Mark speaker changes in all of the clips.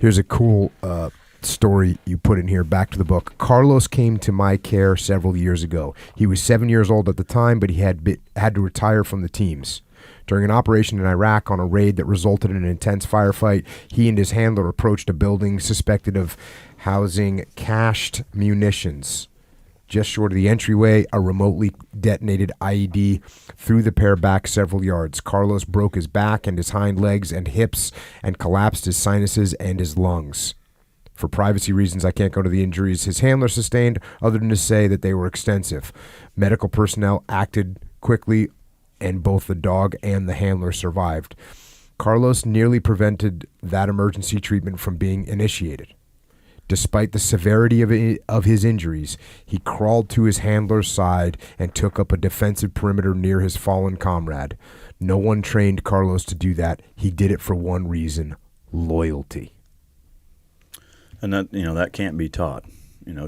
Speaker 1: Here's a cool story you put in here. Back to the book. Carlos came to my care several years ago. He was 7 years old at the time, but he had to retire from the teams. During an operation in Iraq on a raid that resulted in an intense firefight, he and his handler approached a building suspected of housing cached munitions. Just short of the entryway, a remotely detonated IED threw the pair back several yards. Carlos broke his back and his hind legs and hips and collapsed his sinuses and his lungs. For privacy reasons, I can't go to the injuries his handler sustained, other than to say that they were extensive. Medical personnel acted quickly, and both the dog and the handler survived. Carlos nearly prevented that emergency treatment from being initiated. Despite the severity of his injuries, he crawled to his handler's side and took up a defensive perimeter near his fallen comrade. No one trained Carlos to do that. He did it for one reason: loyalty.
Speaker 2: And that can't be taught,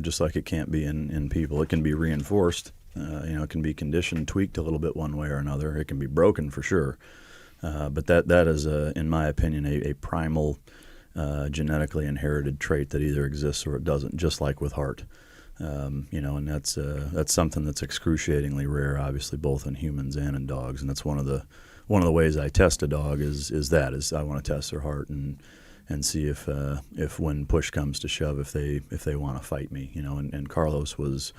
Speaker 2: just like it can't be in people. It can be reinforced. It can be conditioned, tweaked a little bit one way or another. It can be broken for sure. But that is, in my opinion, a primal, genetically inherited trait that either exists or it doesn't, just like with heart. And that's something that's excruciatingly rare, obviously, both in humans and in dogs. And that's one of the ways I test a dog is I want to test their heart and see if when push comes to shove, if they want to fight me. And Carlos was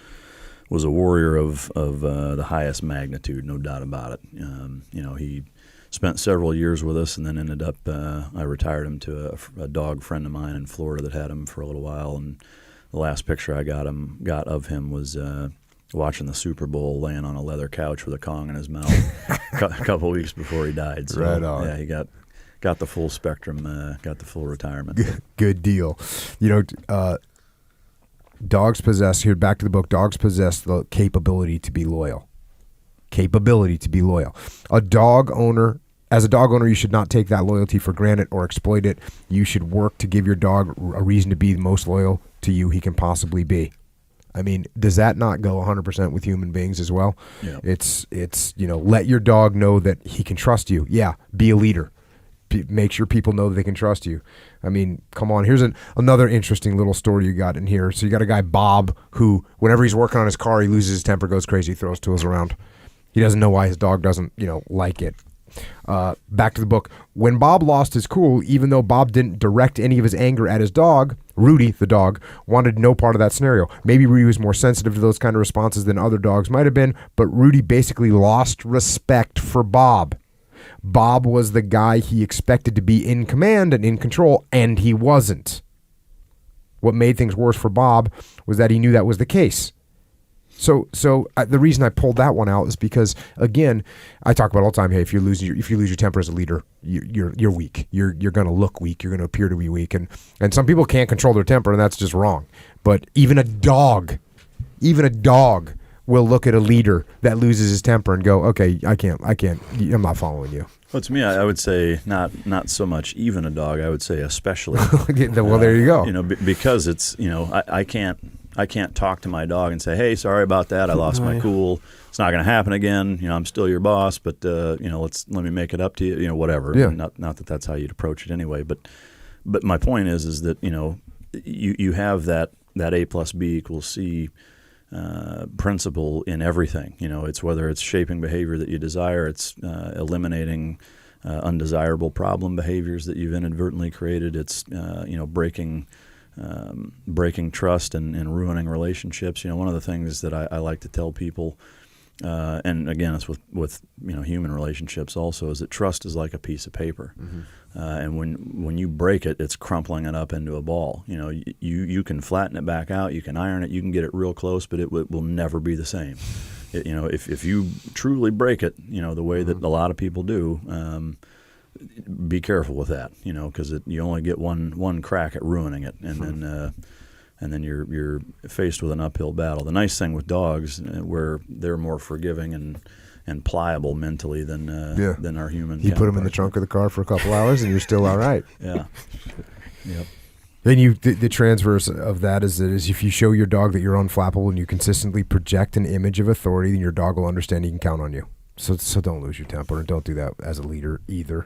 Speaker 2: a warrior of the highest magnitude, no doubt about it. He spent several years with us, and then ended up. I retired him to a dog friend of mine in Florida that had him for a little while. And the last picture I got of him was watching the Super Bowl, laying on a leather couch with a Kong in his mouth, a couple weeks before he died. So,
Speaker 1: right on.
Speaker 2: Yeah, he got the full spectrum, got the full retirement.
Speaker 1: Good deal. Dogs possess, here back to the book, dogs possess the capability to be loyal. As a dog owner, you should not take that loyalty for granted or exploit it. You should work to give your dog a reason to be the most loyal to you he can possibly be. I mean, does that not go 100% with human beings as well?
Speaker 2: Yeah.
Speaker 1: It's let your dog know that he can trust you. Yeah, be a leader. Make sure people know that they can trust you. I mean, come on. Here's another interesting little story you got in here. So you got a guy, Bob, who whenever he's working on his car, he loses his temper, goes crazy, throws tools around. He doesn't know why his dog doesn't, like it. Back to the book. When Bob lost his cool, even though Bob didn't direct any of his anger at his dog, Rudy, the dog, wanted no part of that scenario. Maybe Rudy was more sensitive to those kind of responses than other dogs might have been, but Rudy basically lost respect for Bob. Bob was the guy he expected to be in command and in control, and he wasn't. What made things worse for Bob was that he knew that was the case. So the reason I pulled that one out is because, again, I talk about all the time. Hey, if you lose your temper as a leader, you're weak. You're going to look weak. You're going to appear to be weak, and some people can't control their temper, and that's just wrong. But even a dog will look at a leader that loses his temper and go, okay, I can't, I'm not following you.
Speaker 2: Well, to me, I would say not so much even a dog. I would say especially.
Speaker 1: Well, there you go.
Speaker 2: Because it's, I can't talk to my dog and say, hey, sorry about that. I lost my cool. It's not going to happen again. I'm still your boss, but let me make it up to you. Whatever.
Speaker 1: Yeah.
Speaker 2: Not that that's how you'd approach it anyway. But my point is that you have that A plus B equals C principle in everything. It's whether it's shaping behavior that you desire, it's eliminating undesirable problem behaviors that you've inadvertently created. It's breaking trust and ruining relationships. One of the things that I like to tell people, and again, it's with human relationships also, is that trust is like a piece of paper. Mm-hmm. And when you break it, it's crumpling it up into a ball. You can flatten it back out, you can iron it, you can get it real close, but it will never be the same. If you truly break it, the way that a lot of people do, be careful with that, because you only get one crack at ruining it, and then you're faced with an uphill battle. The nice thing with dogs, where they're more forgiving and pliable mentally than our human.
Speaker 1: You put them in the trunk of the car for a couple hours, and you're still all right.
Speaker 2: Yeah. Yep.
Speaker 1: Then the transverse of that is if you show your dog that you're unflappable and you consistently project an image of authority, then your dog will understand he can count on you. So don't lose your temper, and don't do that as a leader either.